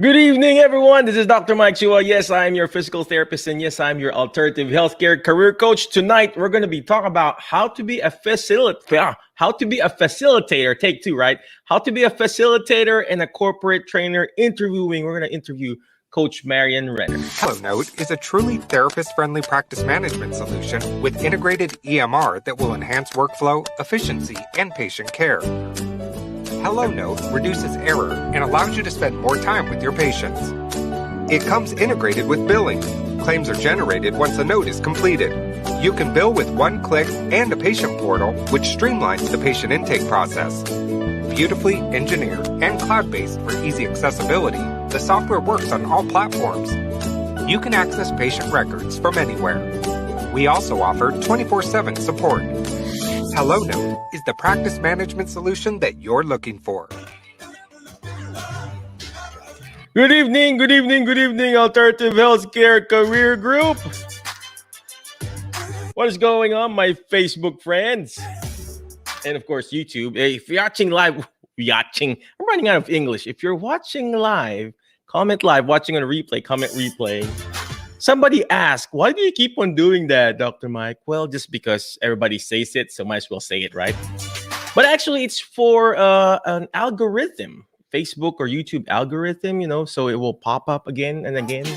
Good evening, everyone. This is Dr. Mike Chua. Yes, I am your physical therapist, and yes, I'm your alternative healthcare career coach. Tonight, we're going to be talking about how to be a facilitator. Take two, right? How to be a facilitator and a corporate trainer. Interviewing. We're going to interview Coach Marianne Renner. HelloNote is a truly therapist-friendly practice management solution with integrated EMR that will enhance workflow, efficiency, and patient care. HelloNote reduces error and allows you to spend more time with your patients. It comes integrated with billing. Claims are generated once a note is completed. You can bill with one click and a patient portal, which streamlines the patient intake process. Beautifully engineered and cloud-based for easy accessibility, the software works on all platforms. You can access patient records from anywhere. We also offer 24/7 support. HelloNote is the practice management solution that you're looking for. Good evening, Alternative Healthcare Career Group. What is going on, my Facebook friends? And of course, YouTube. If you're watching live, I'm running out of English. If you're watching live, comment live. Watching on a replay, comment replay. Somebody asked, why do you keep on doing that, Dr. Mike? Well, just because everybody says it, so might as well say it, right? But actually, it's for an algorithm, Facebook or YouTube algorithm, so it will pop up again and again.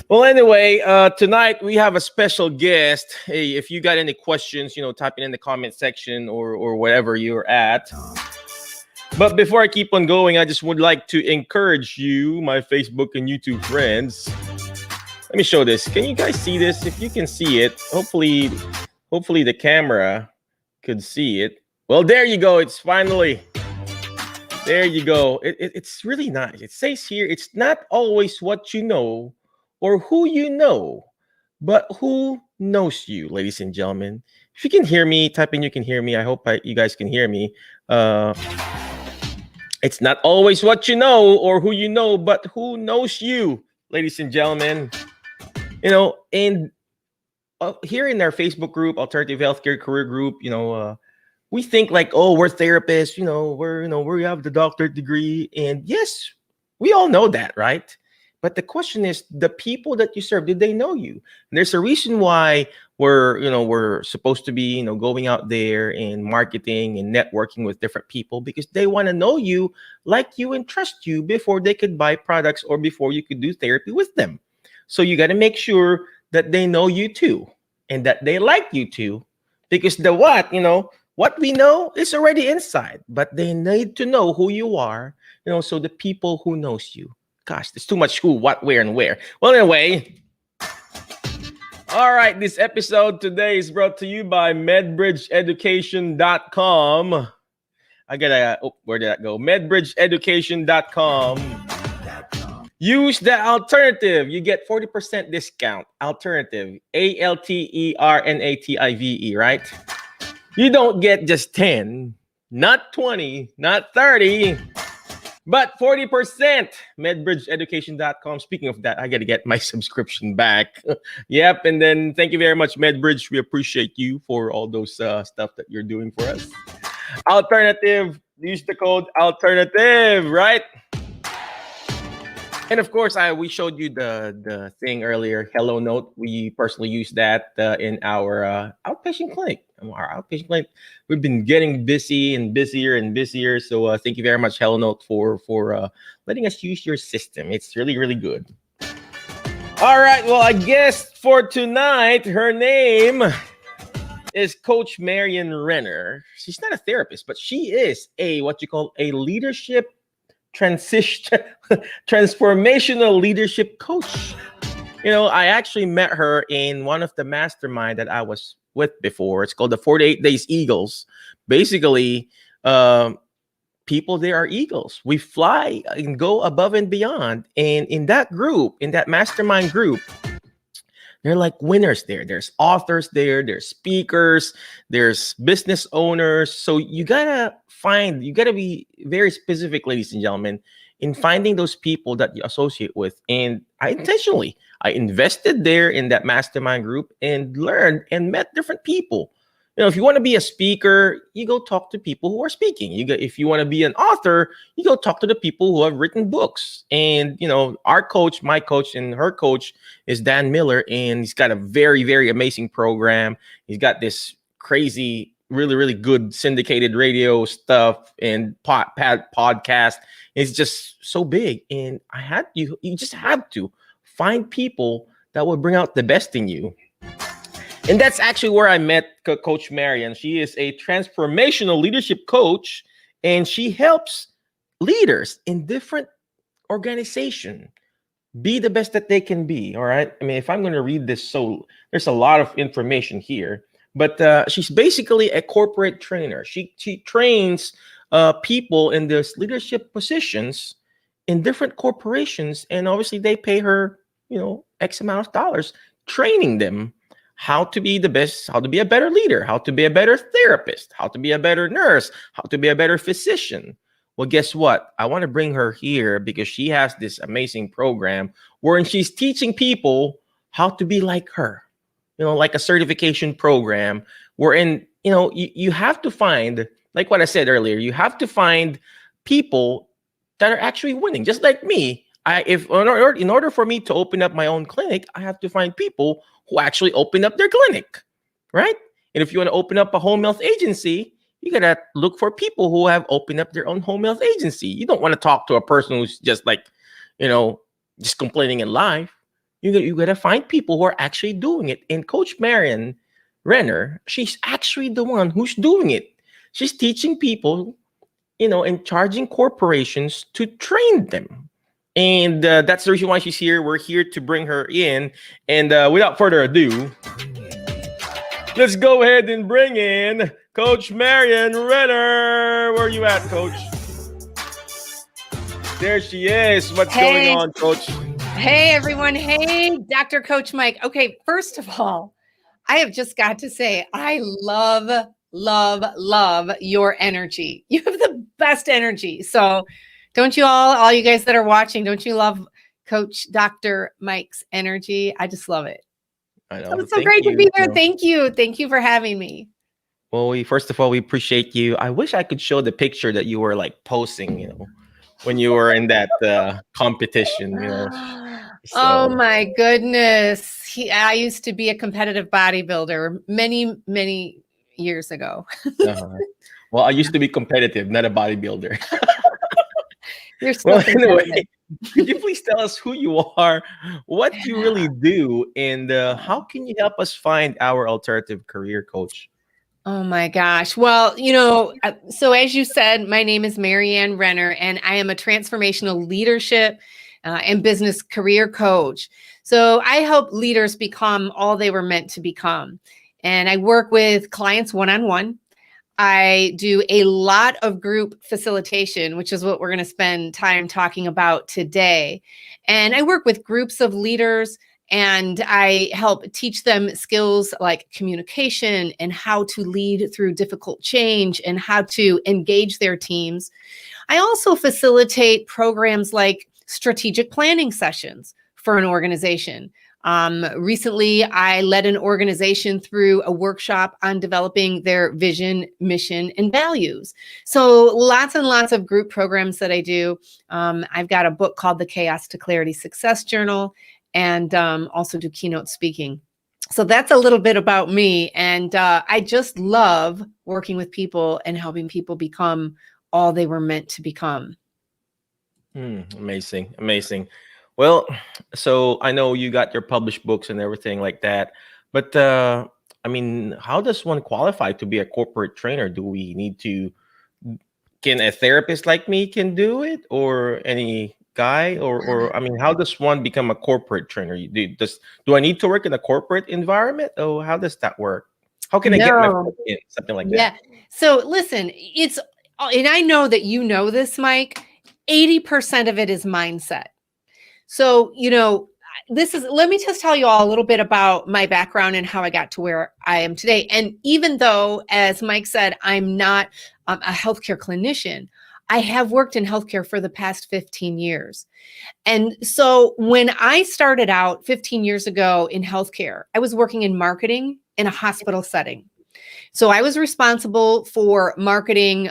Well, anyway, tonight we have a special guest. Hey, if you got any questions, type it in the comment section or wherever you're at. But before I keep on going, I just would like to encourage you, my Facebook and YouTube friends. Let me show this. Can you guys see this? If you can see it, hopefully the camera could see it. Well, there you go. It's finally, there you go. It's really nice. It says here, it's not always what you know or who you know, but who knows you, ladies and gentlemen. If you can hear me, type in you can hear me. I hope you guys can hear me. It's not always what you know or who you know, but who knows you, ladies and gentlemen. And here in our Facebook group, Alternative Healthcare Career Group, we think like, oh, we're therapists, we have the doctorate degree. And yes, we all know that, right? But the question is, the people that you serve, did they know you? And there's a reason why we're supposed to be, going out there and marketing and networking with different people, because they want to know you, like you, and trust you before they could buy products or before you could do therapy with them. So you got to make sure that they know you too, and that they like you too, because what we know is already inside, but they need to know who you are, so the people who knows you. Gosh, there's too much who, what, where, and where. Well, anyway. All right, this episode today is brought to you by medbridgeeducation.com. Where did that go? medbridgeeducation.com. Use the alternative. You get 40% discount. Alternative. ALTERNATIVE, right? You don't get just 10, not 20, not 30. But 40%, medbridgeeducation.com. Speaking of that, I got to get my subscription back. Yep. And then thank you very much, MedBridge. We appreciate you for all those stuff that you're doing for us. Alternative, use the code alternative, right? And of course, we showed you the thing earlier, HelloNote. We personally use that in our outpatient clinic. We've been getting busy and busier and busier. So thank you very much, HelloNote, for letting us use your system. It's really, really good. All right. Well, I guess for tonight, her name is Coach Marianne Renner. She's not a therapist, but she is a leadership transformational leadership coach. I actually met her in one of the mastermind that I was with before. It's called the 48 Days Eagles. Basically, people there are eagles. We fly and go above and beyond. And in that group, in that mastermind group, they're like winners there. There's authors there. There's speakers. There's business owners. So you gotta be very specific, ladies and gentlemen, in finding those people that you associate with. And I invested there in that mastermind group and learned and met different people. if you want to be a speaker, you go talk to people who are speaking. If you want to be an author, you go talk to the people who have written books. And our coach, my coach, and her coach is Dan Miller, and he's got a very, very amazing program. He's got this crazy, really, really good syndicated radio stuff and podcast. It's just so big, and you just have to find people that will bring out the best in you. And that's actually where I met Coach Marianne. She is a transformational leadership coach, and she helps leaders in different organizations be the best that they can be. All right. I mean, if I'm going to read this, so there's a lot of information here, but she's basically a corporate trainer. She trains people in this leadership positions in different corporations, and obviously they pay her, X amount of dollars, training them how to be the best, how to be a better leader, how to be a better therapist, how to be a better nurse, how to be a better physician. Well, guess what? I want to bring her here because she has this amazing program wherein she's teaching people how to be like her, like a certification program wherein, you have to find, like what I said earlier, you have to find people that are actually winning, just like me. In order for me to open up my own clinic, I have to find people who actually open up their clinic, right? And if you want to open up a home health agency, you got to look for people who have opened up their own home health agency. You don't want to talk to a person who's just like, just complaining in life. You got to find people who are actually doing it. And Coach Marianne Renner, she's actually the one who's doing it. She's teaching people, and charging corporations to train them. And that's the reason why she's here. We're here to bring her in. And without further ado, let's go ahead and bring in Coach Marianne Renner. Where are you at, Coach? There she is. What's going on, Coach? Hey, everyone. Hey, Dr. Coach Mike. Okay, first of all, I have just got to say, I love your energy. You have the best energy. So don't you all you guys that are watching, don't you love Coach Dr. Mike's energy? I just love it. I know. It's so great to be here. Thank you. Thank you for having me. Well, first of all, we appreciate you. I wish I could show the picture that you were like posing, when you were in that competition, So. Oh my goodness. I used to be a competitive bodybuilder many years ago. Well, I used to be competitive, not a bodybuilder. You're still anyway, could you please tell us who you are, what you really do, and how can you help us find our alternative career, Coach? Oh my gosh. Well, so as you said, my name is Marianne Renner, and I am a transformational leadership and business career coach. So I help leaders become all they were meant to become. And I work with clients one-on-one. I do a lot of group facilitation, which is what we're going to spend time talking about today. And I work with groups of leaders, and I help teach them skills like communication and how to lead through difficult change and how to engage their teams. I also facilitate programs like strategic planning sessions for an organization. Recently, I led an organization through a workshop on developing their vision, mission, and values. So lots and lots of group programs that I do. I've got a book called The Chaos to Clarity Success Journal, and also do keynote speaking. So that's a little bit about me. And I just love working with people and helping people become all they were meant to become. Amazing. Well, so I know you got your published books and everything like that, but how does one qualify to be a corporate trainer? Do we need to, can a therapist like me can do it, or any guy, or how does one become a corporate trainer? Do I need to work in a corporate environment? Oh, how does that work? How can I get my foot in, something like that? Yeah. So listen, and I know that you know this, Mike, 80% of it is mindset. So, let me just tell you all a little bit about my background and how I got to where I am today. And even though, as Mike said, I'm not a healthcare clinician, I have worked in healthcare for the past 15 years. And so when I started out 15 years ago in healthcare, I was working in marketing in a hospital setting. So I was responsible for marketing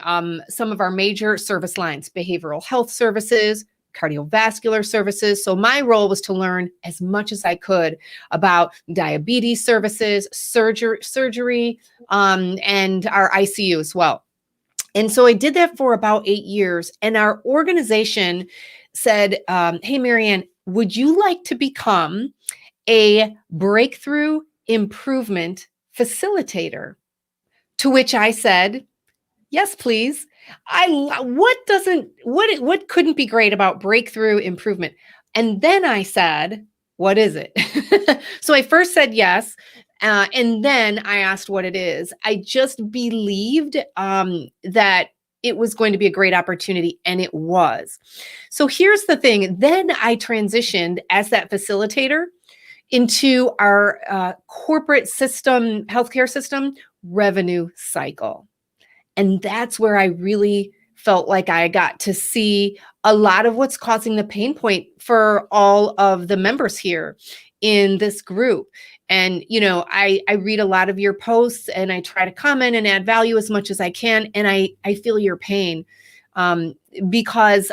some of our major service lines, behavioral health services, cardiovascular services. So my role was to learn as much as I could about diabetes services, surgery, and our ICU as well. And so I did that for about 8 years. And our organization said, hey, Marianne, would you like to become a breakthrough improvement facilitator? To which I said, yes, please. What couldn't be great about breakthrough improvement? And then I said, what is it? So I first said yes. And then I asked what it is. I just believed that it was going to be a great opportunity, and it was. So here's the thing. Then I transitioned as that facilitator into our corporate system, healthcare system, revenue cycle. And that's where I really felt like I got to see a lot of what's causing the pain point for all of the members here in this group. And, I read a lot of your posts, and I try to comment and add value as much as I can. And I feel your pain because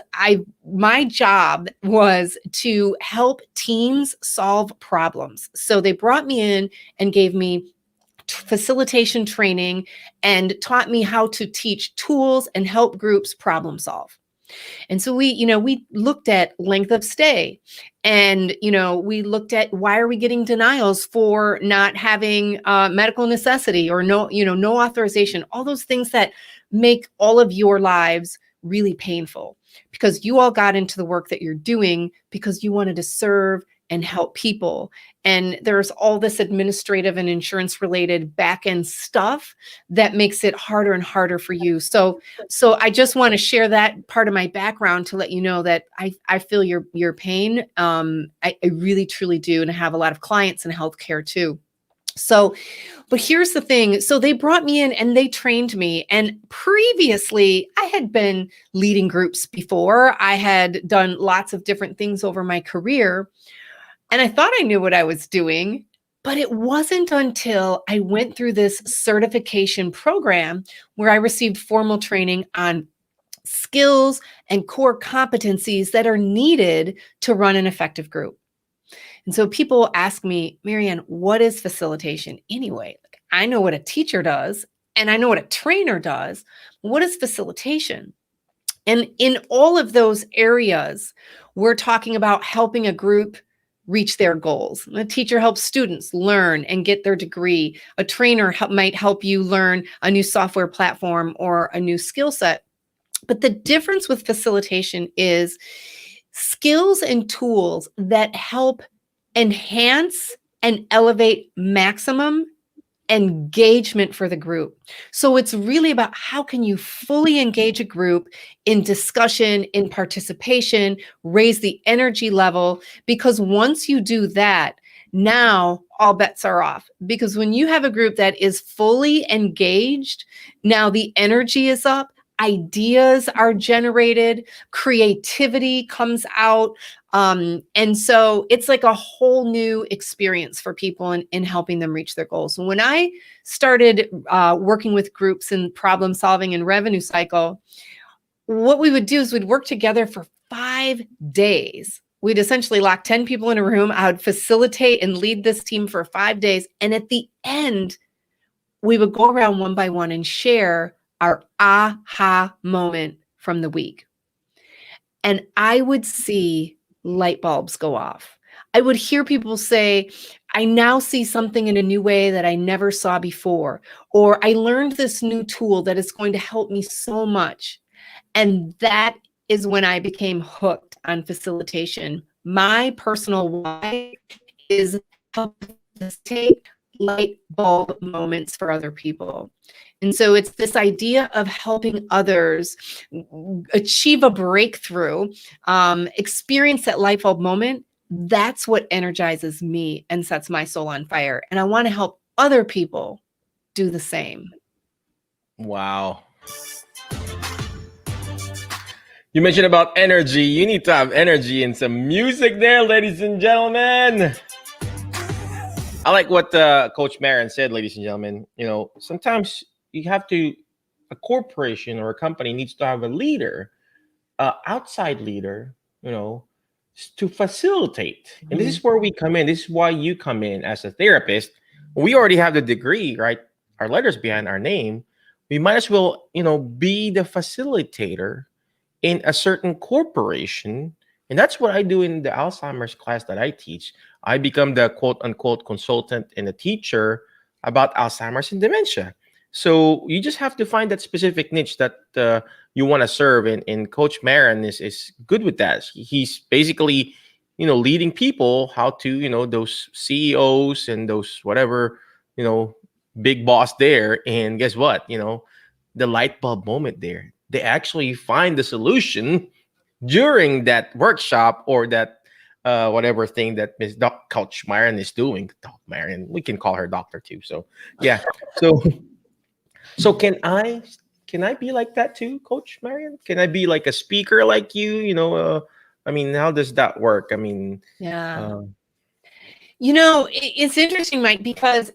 my job was to help teams solve problems. So they brought me in and gave me facilitation training and taught me how to teach tools and help groups problem solve. And so we looked at length of stay, and, we looked at why are we getting denials for not having medical necessity or no authorization, all those things that make all of your lives really painful, because you all got into the work that you're doing because you wanted to serve and help people. And there's all this administrative and insurance related back end stuff that makes it harder and harder for you. So I just want to share that part of my background to let you know that I feel your pain. I really, truly do. And I have a lot of clients in healthcare too. So, but here's the thing. So they brought me in and they trained me. And previously I had been leading groups before. I had done lots of different things over my career. And I thought I knew what I was doing, but it wasn't until I went through this certification program where I received formal training on skills and core competencies that are needed to run an effective group. And so people ask me, Marianne, what is facilitation anyway? I know what a teacher does, and I know what a trainer does. What is facilitation? And in all of those areas, we're talking about helping a group reach their goals. A teacher helps students learn and get their degree. A trainer might help you learn a new software platform or a new skill set. But the difference with facilitation is skills and tools that help enhance and elevate maximum engagement for the group. So it's really about how can you fully engage a group in discussion, in participation, raise the energy level, because once you do that, now all bets are off. Because when you have a group that is fully engaged, now the energy is up, ideas are generated, creativity comes out. And so it's like a whole new experience for people in helping them reach their goals. So when I started working with groups in problem solving and revenue cycle, what we would do is we'd work together for 5 days. We'd essentially lock 10 people in a room. I would facilitate and lead this team for 5 days. And at the end, we would go around one by one and share our aha moment from the week. And I would see light bulbs go off. I would hear people say, I now see something in a new way that I never saw before, or I learned this new tool that is going to help me so much. And that is when I became hooked on facilitation. My personal why is help facilitate light bulb moments for other people. And so it's this idea of helping others achieve a breakthrough, experience that light bulb moment. That's what energizes me and sets my soul on fire. And I want to help other people do the same. Wow. You mentioned about energy. You need to have energy and some music there, ladies and gentlemen. I like what Coach Marianne said, ladies and gentlemen. Sometimes you have to, a corporation or a company needs to have a leader, outside leader, to facilitate. And this Mhm. is where we come in. This is why you come in as a therapist. We already have the degree, right? Our letters behind our name. We might as well, be the facilitator in a certain corporation. And that's what I do in the Alzheimer's class that I teach. I become the quote unquote consultant and a teacher about Alzheimer's and dementia. So you just have to find that specific niche that you want to serve. And Coach Marin is good with that. He's basically, leading people how to, those CEOs and those whatever, big boss there. And guess what? The light bulb moment there. They actually find the solution during that workshop or that whatever thing that Miss Coach Marianne is doing. Doc Marianne, we can call her doctor too. So yeah. So can I be like that too, Coach Marianne? Can I be like a speaker like you? I mean, how does that work? I mean, Yeah. uh, It's interesting, Mike, because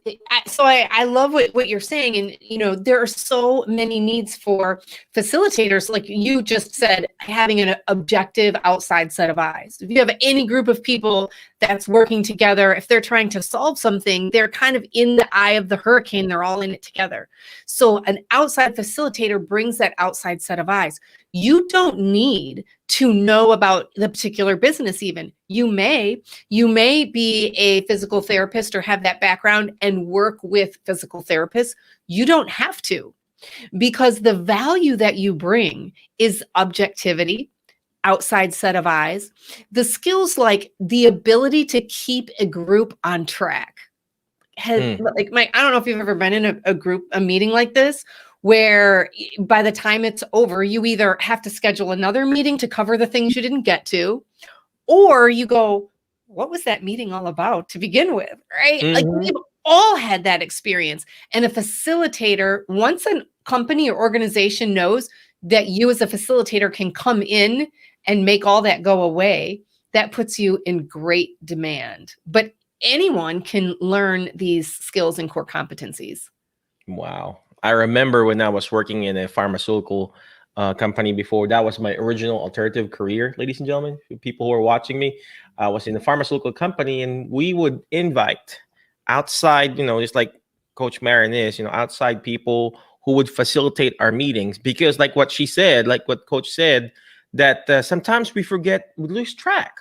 I love what you're saying. And, there are so many needs for facilitators, like you just said, having an objective outside set of eyes. If you have any group of people that's working together, if they're trying to solve something, they're kind of in the eye of the hurricane. They're all in it together. So an outside facilitator brings that outside set of eyes. You don't need to know about the particular business even. You may be a physical therapist or have that background and work with physical therapists. You don't have to, because the value that you bring is objectivity, outside set of eyes, the skills like the ability to keep a group on track. Like Mike, I don't know if you've ever been in a meeting like this, where by the time it's over, you either have to schedule another meeting to cover the things you didn't get to, or you go, what was that meeting all about to begin with? Right? Like mhm. we've all had that experience. And a facilitator, once a company or organization knows that you as a facilitator can come in and make all that go away, that puts you in great demand. But anyone can learn these skills and core competencies. Wow. I remember when I was working in a pharmaceutical company before. That was my original alternative career, ladies and gentlemen. People who are watching me, I was in a pharmaceutical company, and we would invite outside, just like Coach Marin is, outside people who would facilitate our meetings. Because, like what she said, like what Coach said, that sometimes we lose track.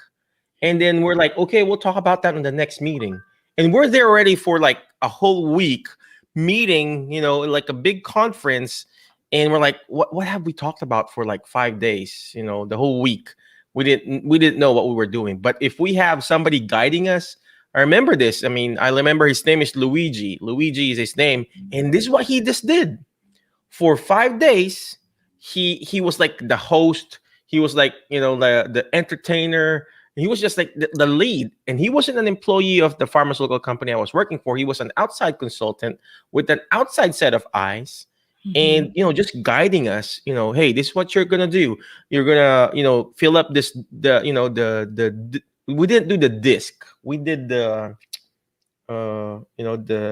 And then we're like, okay, we'll talk about that in the next meeting. And we're there already for like a whole week meeting, like a big conference. And we're like, what have we talked about for like 5 days, the whole week? We didn't know what we were doing. But if we have somebody guiding us, I remember this. I mean, I remember his name is Luigi. Luigi is his name. And this is what he just did. For 5 days, he was like the host. He was like, the entertainer. He was just like the lead, and he wasn't an employee of the pharmaceutical company I was working for. He was an outside consultant with an outside set of eyes, and just guiding us. Hey, this is what you're gonna do. You're gonna, fill up this. We didn't do the disc. We did the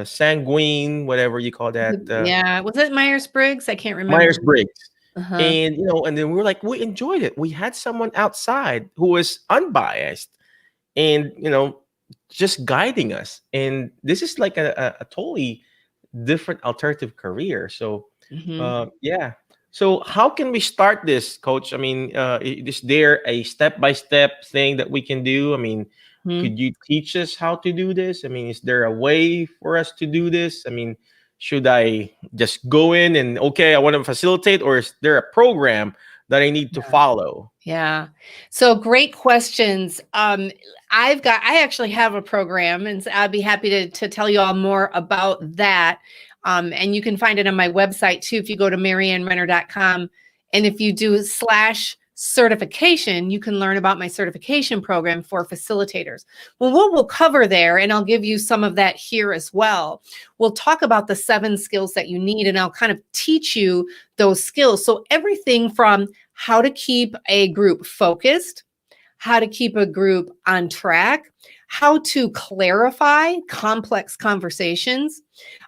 sanguine, whatever you call that. Yeah, was it Myers-Briggs? I can't remember. Myers-Briggs. Uh-huh. And and then we were like, we enjoyed it. We had someone outside who was unbiased and just guiding us. And this is like a totally different alternative career. So yeah. So how can we start this, Coach? I mean, is there a step-by-step thing that we can do? I mean, could you teach us how to do this? I mean, is there a way for us to do this? I mean, should I just go in and, okay, I want to facilitate, or is there a program that I need to follow? Yeah. So great questions. I actually have a program, and I'd be happy to tell you all more about that. And you can find it on my website too. If you go to mariannerenner.com, and if you do /certification, you can learn about my certification program for facilitators. Well, what we'll cover there, and I'll give you some of that here as well. We'll talk about the 7 skills that you need, and I'll kind of teach you those skills. So everything from how to keep a group focused, how to keep a group on track, how to clarify complex conversations.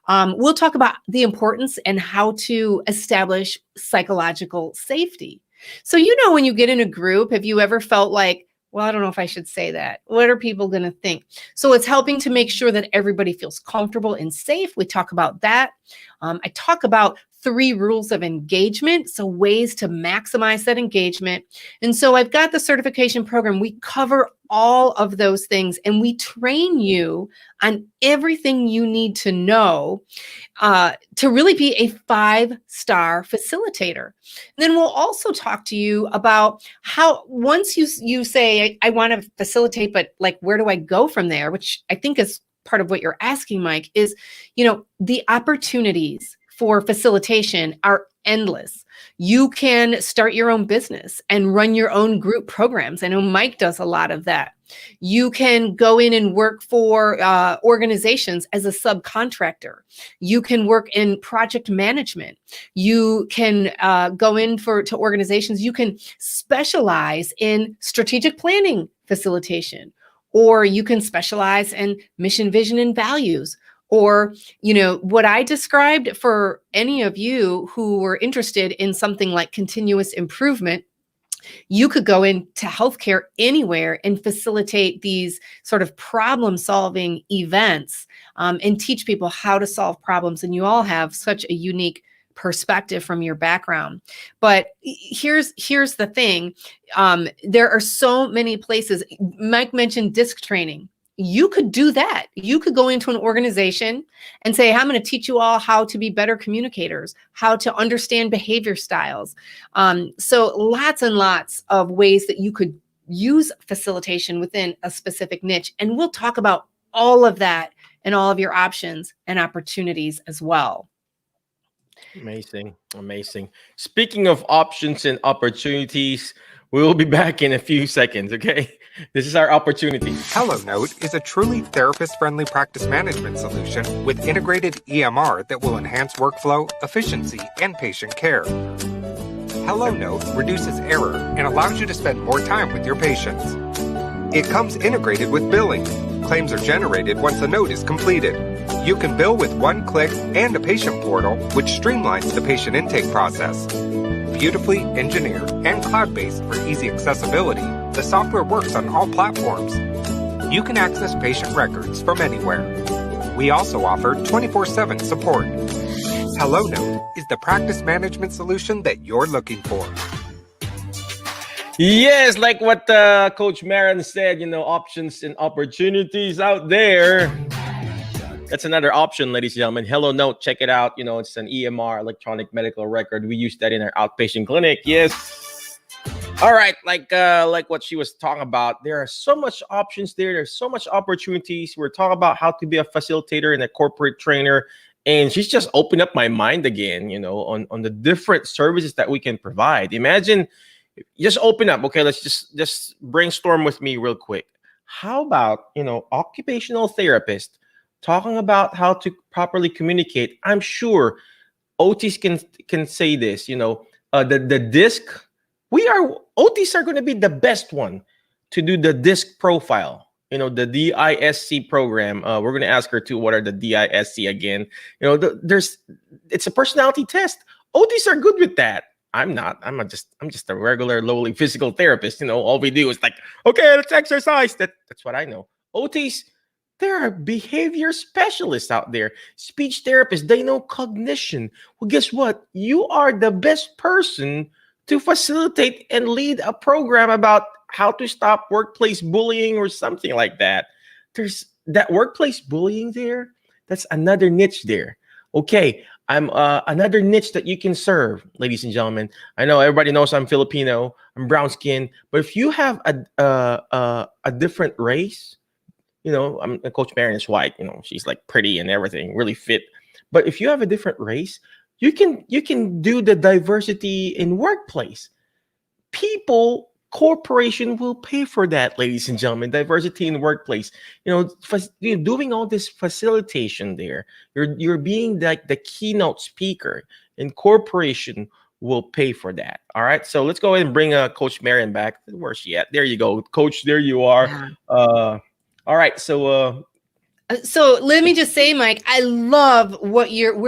We'll talk about the importance and how to establish psychological safety. So, when you get in a group, have you ever felt like, well, I don't know if I should say that. What are people going to think? So it's helping to make sure that everybody feels comfortable and safe. We talk about that. I talk about 3 rules of engagement, so ways to maximize that engagement. And so I've got the certification program. We cover all of those things, and we train you on everything you need to know to really be a 5-star facilitator. And then we'll also talk to you about how, once you say, I want to facilitate, but like, where do I go from there? Which I think is part of what you're asking, Mike, is, the opportunities for facilitation are endless. You can start your own business and run your own group programs. I know Mike does a lot of that. You can go in and work for organizations as a subcontractor. You can work in project management. You can go in to organizations. You can specialize in strategic planning facilitation, or you can specialize in mission, vision, and values. Or, what I described, for any of you who were interested in something like continuous improvement, you could go into healthcare anywhere and facilitate these sort of problem-solving events and teach people how to solve problems. And you all have such a unique perspective from your background. But here's the thing. There are so many places. Mike mentioned disc training. You could do that. You could go into an organization and say, I'm going to teach you all how to be better communicators, how to understand behavior styles. So lots and lots of ways that you could use facilitation within a specific niche. And we'll talk about all of that and all of your options and opportunities as well. Amazing. Speaking of options and opportunities, we will be back in a few seconds, okay? This is our opportunity. HelloNote is a truly therapist-friendly practice management solution with integrated EMR that will enhance workflow, efficiency, and patient care. HelloNote reduces error and allows you to spend more time with your patients. It comes integrated with billing. Claims are generated once a note is completed. You can bill with one click and a patient portal, which streamlines the patient intake process. Beautifully engineered and cloud-based for easy accessibility, the software works on all platforms. You can access patient records from anywhere. We also offer 24/7 support. HelloNote is the practice management solution that you're looking for. Yes, like what Coach Marianne said, options and opportunities out there. That's another option, ladies and gentlemen. HelloNote, check it out. It's an EMR, electronic medical record. We use that in our outpatient clinic. Yes. All right, like what she was talking about, there are so much options there. There's so much opportunities. We're talking about how to be a facilitator and a corporate trainer. And she's just opened up my mind again, on the different services that we can provide. Imagine, just open up. Okay, let's just brainstorm with me real quick. How about, occupational therapist talking about how to properly communicate? I'm sure OTs can say this, the disc. OTs are going to be the best one to do the disc profile. The DISC program. We're going to ask her too, what are the DISC again? It's a personality test. OTs are good with that. I'm not. I'm just a regular lowly physical therapist. All we do is like, okay, let's exercise. That's what I know. OTs, there are behavior specialists out there, speech therapists. They know cognition. Well, guess what? You are the best person to facilitate and lead a program about how to stop workplace bullying or something like that. There's that workplace bullying there. That's another niche there. Okay, I'm another niche that you can serve, ladies and gentlemen. I know everybody knows I'm Filipino. I'm brown skin, but if you have a different race, Coach Marianne is white. She's like pretty and everything, really fit. But if you have a different race, you can do the diversity in workplace. Corporation will pay for that, ladies and gentlemen. Diversity in the workplace. Doing all this facilitation there. You're being like the keynote speaker, and corporation will pay for that. All right. So let's go ahead and bring Coach Marianne back. Where's she at? There you go, Coach. There you are. All right. So let me just say, Mike, I love where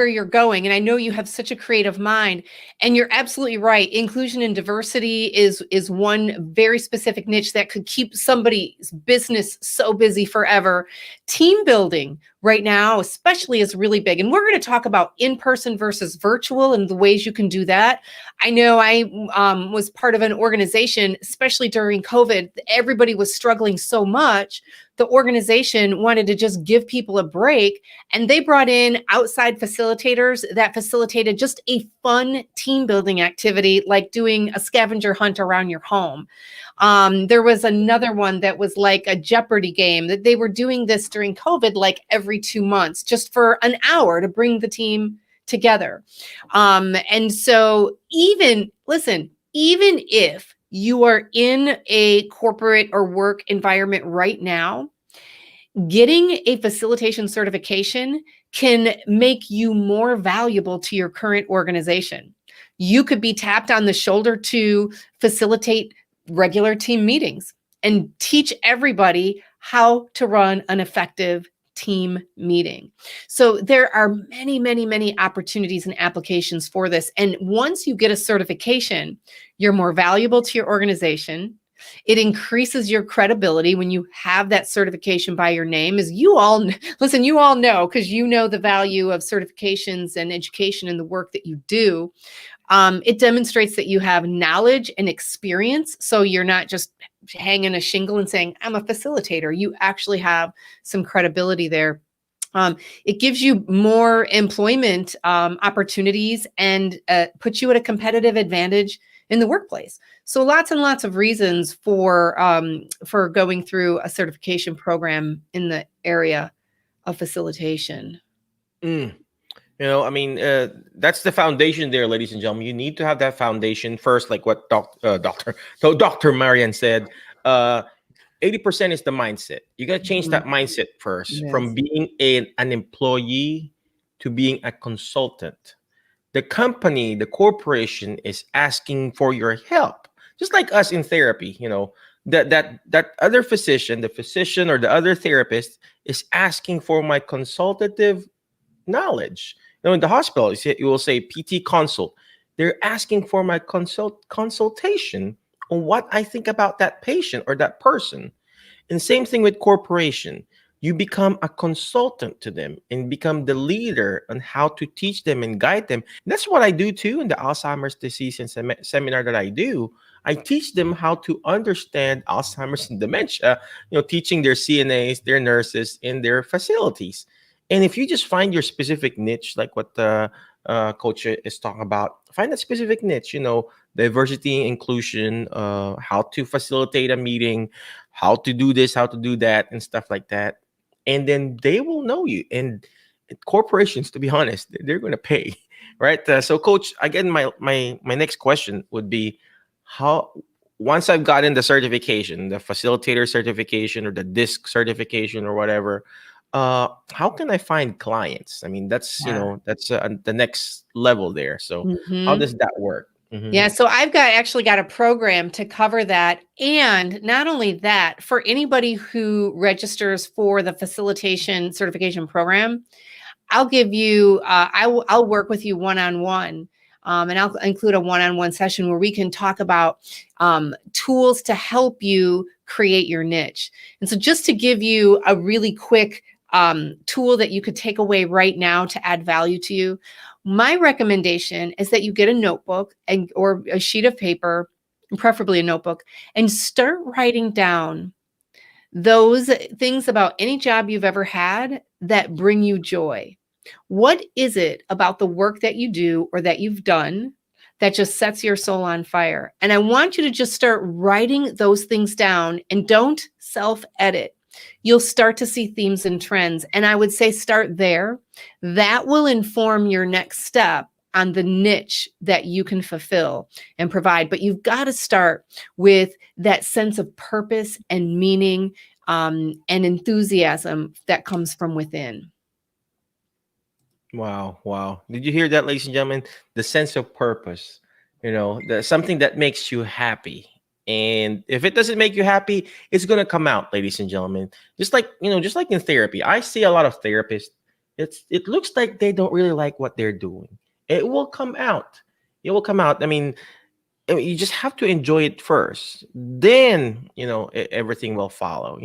you're going, and I know you have such a creative mind. And you're absolutely right. Inclusion and diversity is one very specific niche that could keep somebody's business so busy forever. Team building right now, especially, is really big, and we're going to talk about in-person versus virtual and the ways you can do that. I know I was part of an organization, especially during COVID. Everybody was struggling so much. The organization wanted to just give people a break, and they brought in outside facilitators that facilitated just a fun team building activity, like doing a scavenger hunt around your home. There was another one that was like a Jeopardy game that they were doing this during COVID, like every 2 months, just for an hour to bring the team together. And so even if you are in a corporate or work environment right now, getting a facilitation certification can make you more valuable to your current organization. You could be tapped on the shoulder to facilitate regular team meetings and teach everybody how to run an effective team meeting. So there are many, many, many opportunities and applications for this. And once you get a certification, you're more valuable to your organization. It increases your credibility when you have that certification by your name. As you all know, because you know the value of certifications and education and the work that you do. It demonstrates that you have knowledge and experience. So you're not just hanging a shingle and saying, I'm a facilitator. You actually have some credibility there. It gives you more employment opportunities and puts you at a competitive advantage in the workplace. So lots and lots of reasons for going through a certification program in the area of facilitation. That's the foundation there, ladies and gentlemen. You need to have that foundation first, like what Dr. Marianne said. 80% is the mindset. You got to change that mindset first, from being an employee to being a consultant. The company, the corporation is asking for your help, just like us in therapy. That other physician, the physician or the other therapist, is asking for my consultative knowledge. In the hospital, you will say PT consult. They're asking for my consultation on what I think about that patient or that person. And same thing with corporation. You become a consultant to them and become the leader on how to teach them and guide them. And that's what I do too in the Alzheimer's disease and seminar that I do. I teach them how to understand Alzheimer's and dementia, teaching their CNAs, their nurses in their facilities. And if you just find your specific niche, like what the coach is talking about, find that specific niche, diversity, inclusion, how to facilitate a meeting, how to do this, how to do that, and stuff like that. And then they will know you. And corporations, to be honest, they're going to pay, right? So, Coach, again, my next question would be, how, once I've gotten the certification, the facilitator certification or the DISC certification or whatever, how can I find clients? I mean, that's the next level there. So, how does that work? Yeah, so I've actually got a program to cover that. And not only that, for anybody who registers for the facilitation certification program, I'll give you, I'll work with you one-on-one. And I'll include a one-on-one session where we can talk about tools to help you create your niche. And so just to give you a really quick tool that you could take away right now to add value to you, my recommendation is that you get a notebook or a sheet of paper, preferably a notebook, and start writing down those things about any job you've ever had that bring you joy. What is it about the work that you do or that you've done that just sets your soul on fire? And I want you to just start writing those things down, and don't self-edit. You'll start to see themes and trends. And I would say start there. That will inform your next step on the niche that you can fulfill and provide. But you've got to start with that sense of purpose and meaning and enthusiasm that comes from within. Wow. Did you hear that, ladies and gentlemen? The sense of purpose, something that makes you happy. And if it doesn't make you happy, it's gonna come out, ladies and gentlemen. Just like in therapy, I see a lot of therapists. It looks like they don't really like what they're doing. It will come out. It will come out. I mean, you just have to enjoy it first. Then everything will follow.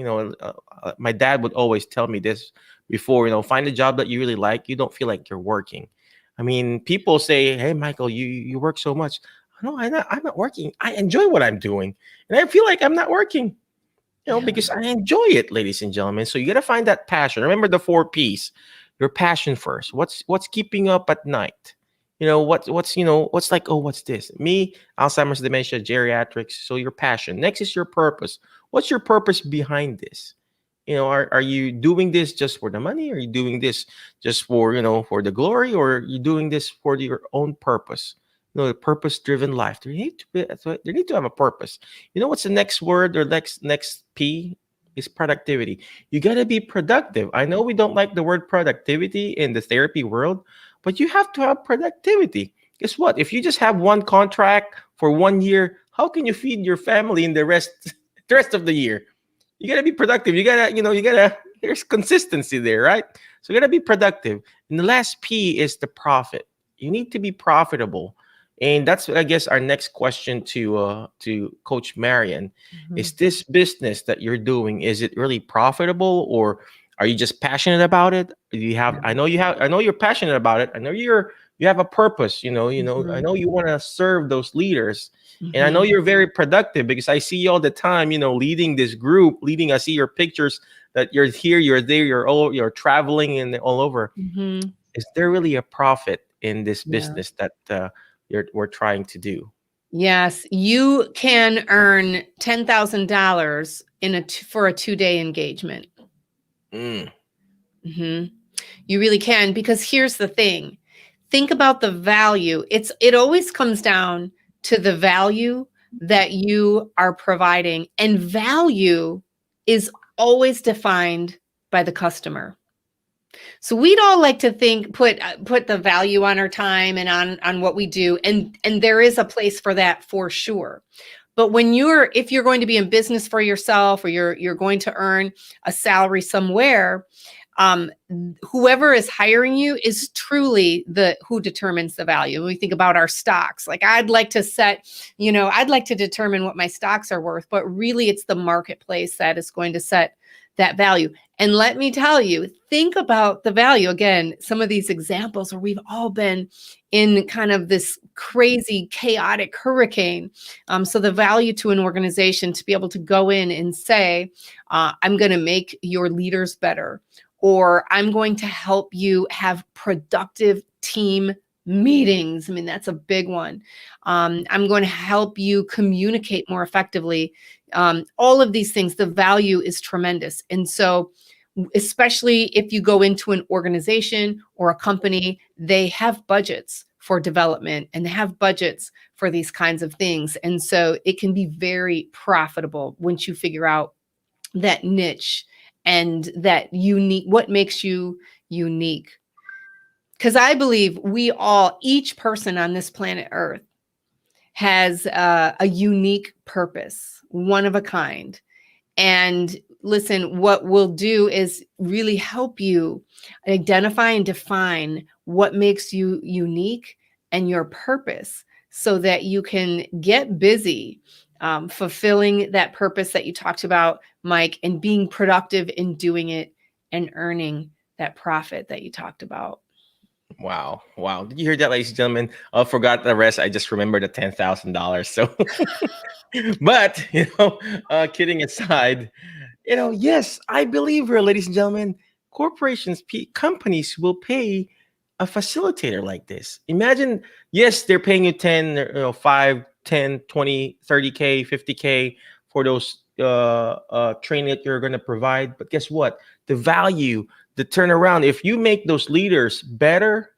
My dad would always tell me this before. Find a job that you really like. You don't feel like you're working. I mean, people say, "Hey, Michael, you work so much." No, I'm not working. I enjoy what I'm doing, and I feel like I'm not working. Yeah. Because I enjoy it, ladies and gentlemen. So you got to find that passion. Remember the 4 P's. Your passion first. What's keeping you up at night? What's like, oh, what's this? Me, Alzheimer's, dementia, geriatrics. So your passion. Next is your purpose. What's your purpose behind this? Are you doing this just for the money? Are you doing this just for the glory, or are you doing this for your own purpose? A purpose-driven life. They need to have a purpose. What's the next word, or next P is productivity. You got to be productive. I know we don't like the word productivity in the therapy world, but you have to have productivity. Guess what? If you just have one contract for 1 year, how can you feed your family in the rest the rest of the year? You gotta be productive. There's consistency there, right? So you gotta be productive. And the last P is the profit. You need to be profitable. And that's, I guess, our next question to Coach Marianne. Mhm. Is this business that you're doing, is it really profitable, or are you just passionate about it? Do you have I know you're passionate about it. I know you have a purpose, I Mhm. know you want to serve those leaders. And I know Mhm. you're very productive, because I see you all the time, leading this group, I see your pictures that you're here, you're there, you're traveling and all over. Mhm. Is there really a profit in this Yeah. business that we're trying to do? Yes, you can earn $10,000 for a 2-day engagement. Mm, Mhm. You really can, because here's the thing. Think about the value. It always comes down to the value that you are providing, and value is always defined by the customer. So we'd all like to put the value on our time and on what we do, and there is a place for that for sure. But if you're going to be in business for yourself, or you're going to earn a salary somewhere, um, whoever is hiring you is truly who determines the value. When we think about our stocks, like I'd like to determine what my stocks are worth, but really it's the marketplace that is going to set that value. And let me tell you, think about the value. Again, some of these examples where we've all been in kind of this crazy, chaotic hurricane. So the value to an organization to be able to go in and say, I'm going to make your leaders better, or I'm going to help you have productive team meetings. I mean, that's a big one. I'm going to help you communicate more effectively. All of these things, the value is tremendous. And so, especially if you go into an organization or a company, they have budgets for development, and they have budgets for these kinds of things. And so it can be very profitable once you figure out that niche and that unique, what makes you unique. Because I believe each person on this planet Earth has a unique purpose, one of a kind. And listen, what we'll do is really help you identify and define what makes you unique and your purpose, so that you can get busy fulfilling that purpose that you talked about, Mike, and being productive in doing it and earning that profit that you talked about. wow. Wow. Did you hear that, ladies and gentlemen? I forgot the rest. I just remembered the $10,000. So, but, kidding aside, yes, I believe here, ladies and gentlemen, companies will pay a facilitator like this. Imagine, yes, they're paying you 10, 5, 10, 20, 30K, 50K for those training that you're going to provide. But guess what? The value, the turnaround, if you make those leaders better,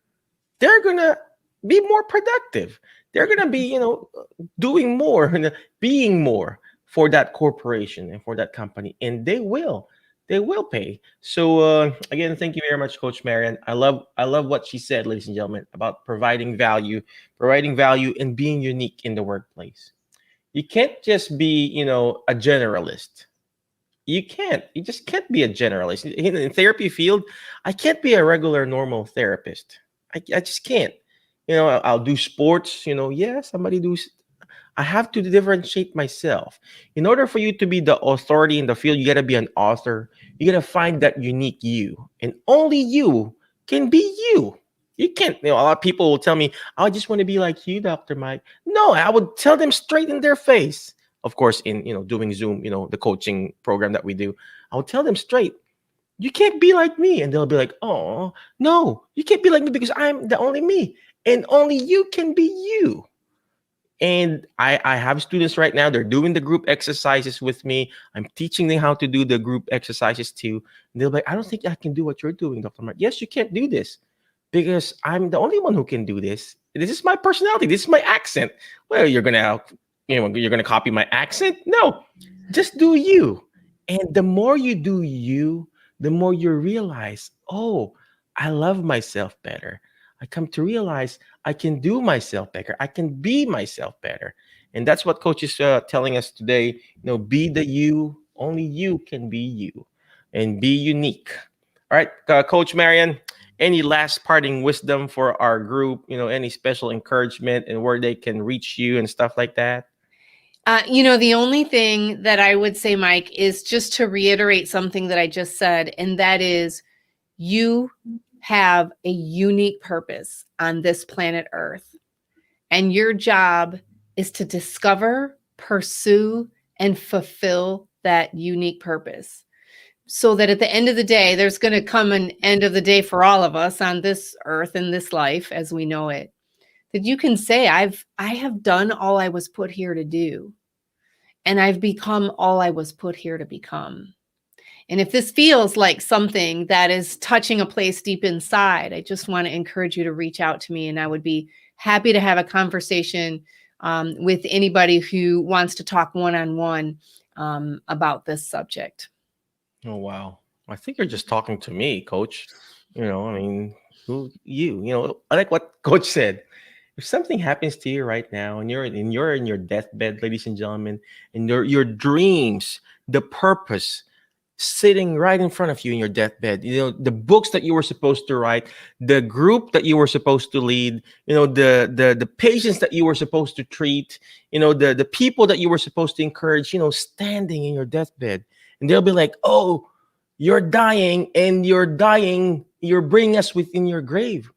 they're going to be more productive. They're going to be, doing more, being more for that corporation and for that company, and they will pay. So again, thank you very much, Coach Marianne. I love what she said, ladies and gentlemen, about providing value and being unique in the workplace. You can't just be, a generalist. You can't. You just can't be a generalist. In therapy field, I can't be a regular normal therapist. I just can't. I'll do sports, yeah, somebody do. I have to differentiate myself. In order for you to be the authority in the field, you got to be an author. You got to find that unique you. And only you can be you. You can't, a lot of people will tell me, I just want to be like you, Dr. Mike. No, I would tell them straight in their face. Of course, in, doing Zoom, the coaching program that we do, I would tell them straight, you can't be like me. And they'll be like, oh, no, you can't be like me because I'm the only me. And only you can be you. And I have students right now, they're doing the group exercises with me. I'm teaching them how to do the group exercises too. And they'll be like, I don't think I can do what you're doing, Dr. Mark. Yes, you can't do this because I'm the only one who can do this. This is my personality. This is my accent. Well, you're going to copy my accent? No, just do you. And the more you do you, the more you realize, oh, I love myself better. I come to realize I can do myself better. I can be myself better. And that's what Coach is telling us today. Be the you. Only you can be you and be unique. All right, Coach Marianne, any last parting wisdom for our group? Any special encouragement and where they can reach you and stuff like that? The only thing that I would say, Mike, is just to reiterate something that I just said, and that is you have a unique purpose on this planet Earth. And your job is to discover, pursue, and fulfill that unique purpose. So that at the end of the day, there's going to come an end of the day for all of us on this earth and this life as we know it, that you can say, I have done all I was put here to do. And I've become all I was put here to become. And if this feels like something that is touching a place deep inside, I just want to encourage you to reach out to me. And I would be happy to have a conversation with anybody who wants to talk one-on-one about this subject. Oh, wow. I think you're just talking to me, Coach. Who you? I like what Coach said. If something happens to you right now and you're in your deathbed, ladies and gentlemen, and your dreams, the purpose, sitting right in front of you in your deathbed, the books that you were supposed to write, the group that you were supposed to lead, the patients that you were supposed to treat, the people that you were supposed to encourage, standing in your deathbed. And they'll be like, oh, you're dying and you're bringing us within your grave.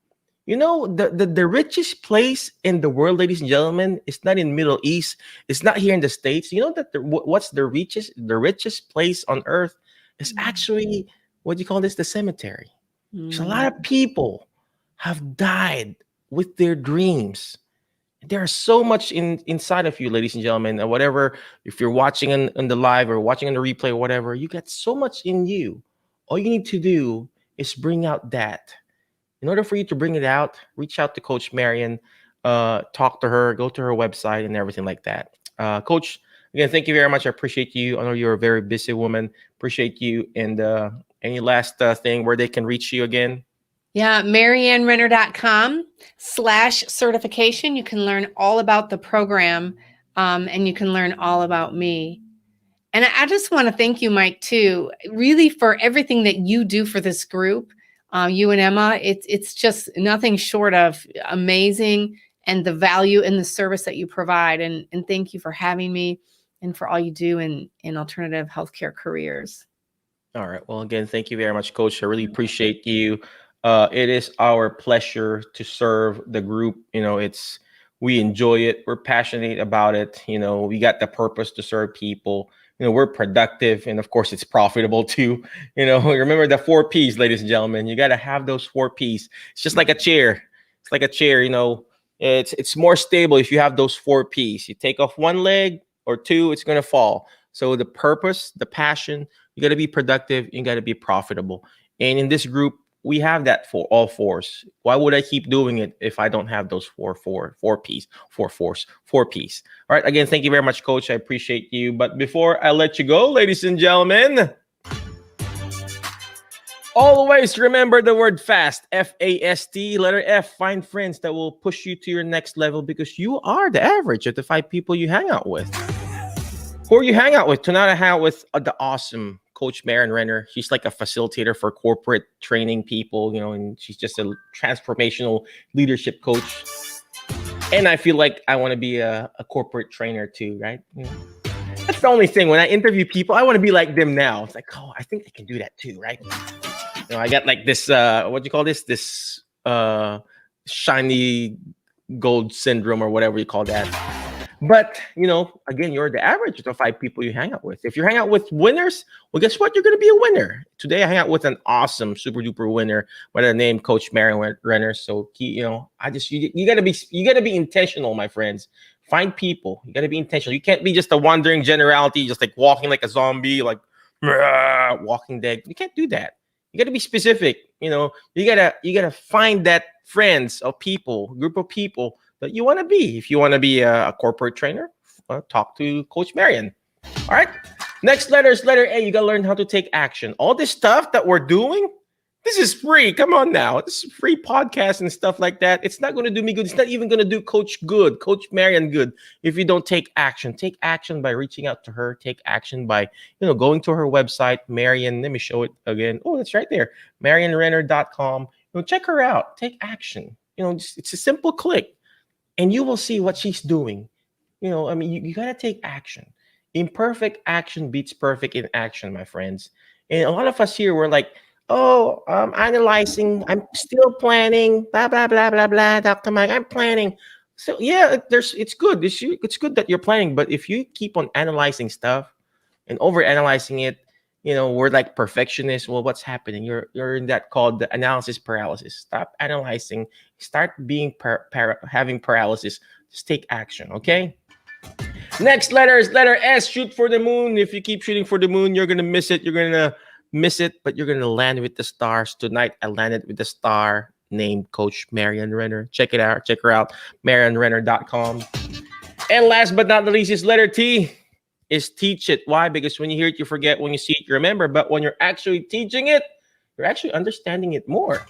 The richest place in the world, ladies and gentlemen, is not in Middle East. It's not here in the States. What's the richest place on earth? It's actually, what do you call this? The cemetery. So a lot of people have died with their dreams. There's so much inside of you, ladies and gentlemen. And whatever, if you're watching on the live or watching on the replay or whatever, you got so much in you. All you need to do is bring out that. In order for you to bring it out, reach out to Coach Marianne, talk to her, go to her website and everything like that. Coach, again, thank you very much. I appreciate you. I know you're a very busy woman. Appreciate you. And any last thing where they can reach you again? Yeah, MarianneRenner.com/certification. You can learn all about the program and you can learn all about me. And I just want to thank you, Mike, too, really for everything that you do for this group. You and Emma, it's just nothing short of amazing, and the value and the service that you provide. And thank you for having me and for all you do in alternative healthcare careers. All right. Well, again, thank you very much, Coach. I really appreciate you. It is our pleasure to serve the group. We enjoy it. We're passionate about it. We got the purpose to serve people. We're productive, and of course it's profitable too. Remember the 4 P's, ladies and gentlemen. You got to have those 4 P's. It's just like a chair. It's like a chair, it's more stable if you have those 4 P's. You take off one leg or two, it's going to fall. So the purpose, the passion, you got to be productive, you got to be profitable. And in this group, we have that for all 4s. Why would I keep doing it if I don't have those 4 P's? All right. Again, thank you very much, Coach. I appreciate you. But before I let you go, ladies and gentlemen, Always remember the word fast, F-A-S-T, letter F. Find friends that will push you to your next level because you are the average of the 5 people you hang out with. Who are you hang out with? Tonight I hang out with the awesome Coach Marianne Renner. She's like a facilitator for corporate training people, and she's just a transformational leadership coach. And I feel like I want to be a corporate trainer too, right? That's the only thing. When I interview people, I want to be like them now. It's like, oh, I think I can do that too, right? I got like this, what do you call this? This shiny gold syndrome or whatever you call that. But, again, you're the average of the 5 people you hang out with. If you hang out with winners, well, guess what? You're going to be a winner. Today, I hang out with an awesome, super duper winner by the name Coach Marianne Renner. So, you got to be intentional, my friends. Find people. You got to be intentional. You can't be just a wandering generality, just like walking like a zombie, like Walking Dead. You can't do that. You got to be specific. You gotta find that friends of people, group of people that you want to be. If you want to be a corporate trainer, talk to Coach Marianne. All right. Next letter is letter A. You got to learn how to take action. All this stuff that we're doing, this is free. Come on now. This is free podcast and stuff like that. It's not going to do me good. It's not even going to do Coach Marianne good if you don't take action. Take action by reaching out to her. Take action by, going to her website, Marianne. Let me show it again. Oh, it's right there. MarianneRenner.com. Check her out. Take action. It's a simple click. And you will see what she's doing. You got to take action. Imperfect action beats perfect in action, my friends. And a lot of us here, we're like, oh, I'm analyzing. I'm still planning. Blah, blah, blah, blah, blah. Dr. Mike, I'm planning. So, yeah, it's good. It's good that you're planning. But if you keep on analyzing stuff and over-analyzing it, we're like perfectionists. Well, what's happening? You're in that called the analysis paralysis. Stop analyzing. Start being having paralysis. Just take action, okay? Next letter is letter S. Shoot for the moon. If you keep shooting for the moon, you're gonna miss it. You're gonna miss it, but you're gonna land with the stars. Tonight, I landed with the star named Coach Marianne Renner. Check it out. Check her out. MarianneRenner.com. And last but not the least is letter T. Is teach it. Why? Because when you hear it, you forget. When you see it, you remember. But when you're actually teaching it, you're actually understanding it more.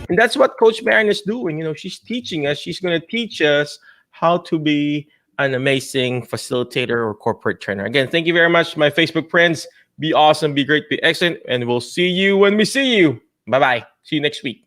And that's what Coach Marianne is doing. She's teaching us. She's going to teach us how to be an amazing facilitator or corporate trainer. Again, thank you very much, my Facebook friends. Be awesome, be great, be excellent. And we'll see you when we see you. Bye-bye. See you next week.